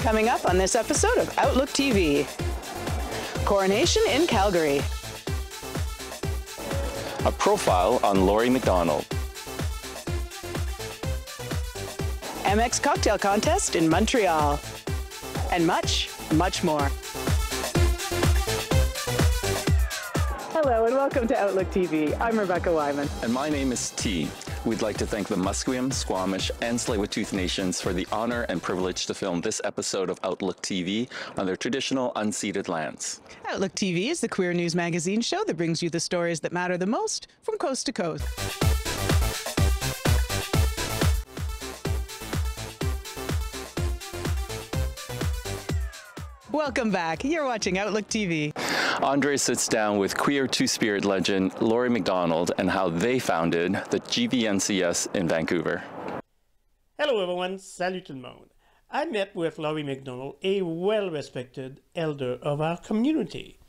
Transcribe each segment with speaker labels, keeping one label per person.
Speaker 1: Coming up on this episode of Outlook TV. Coronation in Calgary.
Speaker 2: A profile on Laurie McDonald.
Speaker 1: MX Cocktail Contest in Montreal. And much, much more. Hello and welcome to Outlook TV. I'm Rebecca Wyman.
Speaker 2: And my name is T. We'd like to thank the Musqueam, Squamish, and Tsleil-Waututh Nations for the honor and privilege to film this episode of Outlook TV on their traditional unceded lands.
Speaker 1: Outlook TV is the queer news magazine show that brings you the stories that matter the most from coast to coast. Welcome back. You're watching Outlook TV.
Speaker 2: Andre sits down with queer Two-Spirit legend Laurie McDonald and how they founded the GVNCS in Vancouver.
Speaker 3: Hello everyone, salut tout le monde. I met with Laurie McDonald, a well-respected elder of our community.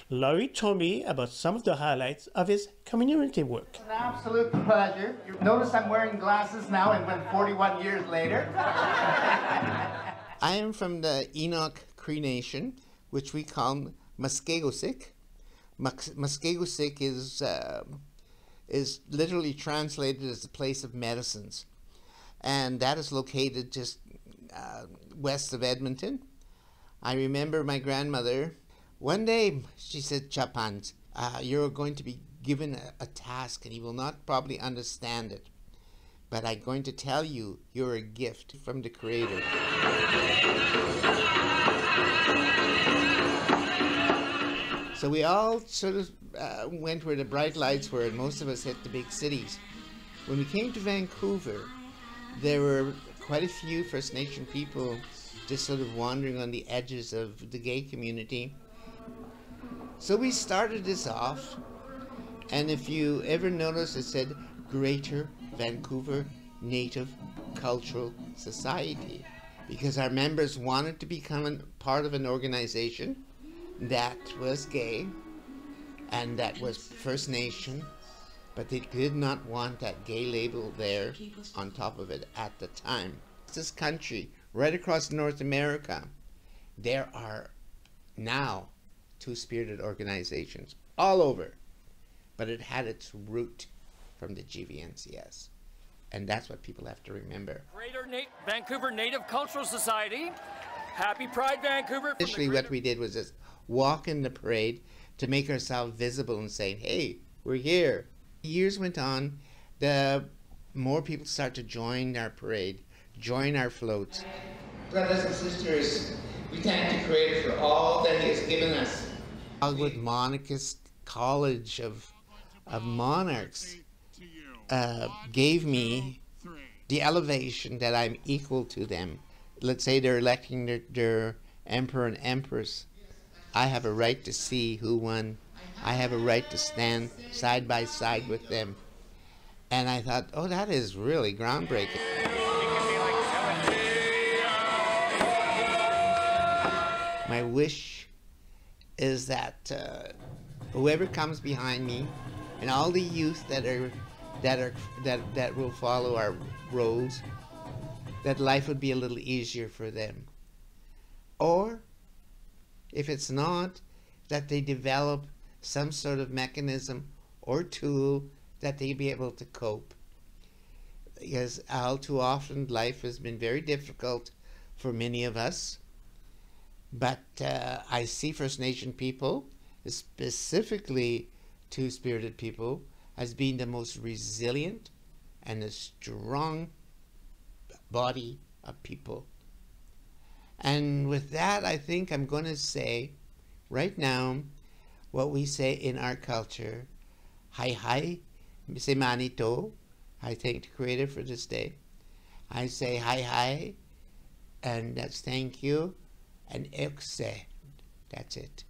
Speaker 3: Laurie told me about some of the highlights of his community work.
Speaker 4: It's an absolute pleasure. You notice I'm wearing glasses now and went 41 years later.
Speaker 5: I am from the Enoch Cree Nation, which we call Muskegosik. Muskegosik is literally translated as the place of medicines, and that is located just west of Edmonton. I remember my grandmother, one day she said, Chapans, you're going to be given a task and you will not probably understand it, but I'm going to tell you you're a gift from the Creator. So we all sort of went where the bright lights were, and most of us hit the big cities. When we came to Vancouver, there were quite a few First Nation people just sort of wandering on the edges of the gay community. So we started this off, and if you ever notice, it said Greater Vancouver Native Cultural Society, because our members wanted to become a part of an organization that was gay and that was First Nation, but they did not want that gay label there on top of it at the time. This country, right across North America, there are now two-spirited organizations all over, but it had its root from the GVNCS, and that's what people have to remember.
Speaker 6: Greater Vancouver Native Cultural Society. Happy Pride, Vancouver.
Speaker 5: Initially, what we did was just walk in the parade to make ourselves visible and saying, hey, we're here. Years went on, the more people start to join our parade, join our floats. Brothers and sisters, we thank the Creator for all that He has given us. Wildwood Monarchist College of Monarchs gave me the elevation that I'm equal to them. Let's say they're electing their emperor and empress. I have a right to see who won. I have a right to stand side by side with them. And I thought, oh, that is really groundbreaking. My wish is that whoever comes behind me and all the youth that will follow our roads, that life would be a little easier for them. Or if it's not, that they develop some sort of mechanism or tool that they be able to cope. Because all too often life has been very difficult for many of us. But I see First Nation people, specifically Two-Spirited people, as being the most resilient and the strong body of people. And with that, I think I'm going to say right now what we say in our culture. Hi hi, se manito. I thank the Creator for this day. I say hi hi, and that's thank you, and ekse. That's it.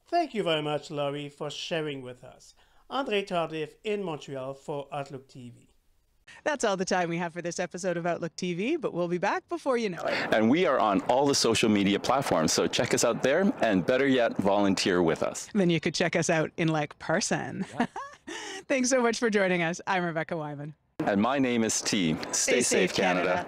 Speaker 3: Thank you very much, Laurie, for sharing with us. Andre Tardif in Montreal for Outlook TV.
Speaker 1: That's all the time we have for this episode of Outlook TV, but we'll be back before you know it.
Speaker 2: And we are on all the social media platforms, so check us out there, and better yet, volunteer with us.
Speaker 1: Then you could check us out in person. Yeah. Thanks so much for joining us. I'm Rebecca Wyman.
Speaker 2: And my name is T. Stay safe, Canada.